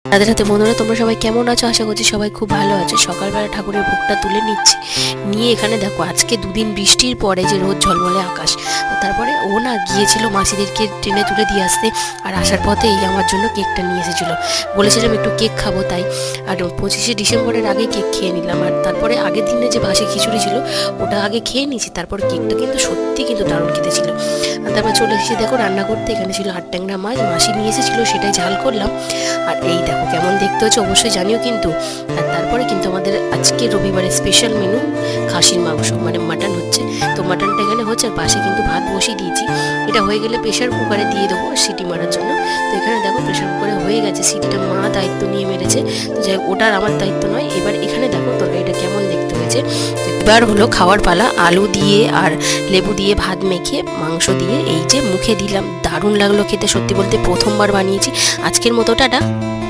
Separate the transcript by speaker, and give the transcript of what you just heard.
Speaker 1: রাধে রাধে বন্ধুরা, তোমরা সবাই কেমন আছো? আশা করছি সবাই খুব ভালো আছো। সকালবেলা ঠাকুরের ভোগটা তুলে নিচ্ছি, নিয়ে এখানে দেখো আজকে দুদিন বৃষ্টির পরে যে রোদ ঝলমলে আকাশ, তো তারপরে ও না গিয়েছিল মাসিদেরকে ট্রেনে তুলে দিয়ে আসতে, আর আসার পথে এই আমার জন্য কেকটা নিয়ে এসেছিলো। বলেছিলাম একটু কেক খাবো তাই, আর 25শে ডিসেম্বরের আগে কেক খেয়ে নিলাম। আর তারপরে আগের দিনে যে বাসি খিচুড়ি ছিল ওটা আগে খেয়ে নিয়েছি, তারপর কেকটা কিন্তু সত্যি কিন্তু দারুণ খেতে ছিল। আর তারপর চলে এসেছি দেখো রান্না করতে। এখানে ছিল 8 ট্যাংরা মাছ, মাসি নিয়ে এসেছিলো, সেটাই ঝাল করলাম। আর এই দেখো কেমন দেখতে হচ্ছে অবশ্যই জানিও কিন্তু। আর তারপরে কিন্তু আমাদের আজকে রবিবারের স্পেশাল মেনু খাসির মাংস, মানে মাটন হচ্ছে। তো মাটনটা এখানে হচ্ছে, আর পাশে কিন্তু ভাত বসিয়ে দিয়েছি। এটা হয়ে গেলে প্রেশার কুকারে দিয়ে দেবো সিটি মারার জন্য। তো এখানে দেখো প্রেশার কুকারে হয়ে গেছে, সিটিটা মা দায়িত্ব নিয়ে মেরেছে। তো যাই হোক, ওটার আমার দায়িত্ব নয়। এবার এখানে দেখো তরকারিটা কেমন দেখতে হয়েছে। এবার হলো খাওয়ার পালা। আলু দিয়ে আর লেবু দিয়ে ভাত মেখে মাংস দিয়ে এই যে মুখে দিলাম, দারুণ লাগলো খেতে। সত্যি বলতে প্রথমবার বানিয়েছি। আজকের মতো টাটা।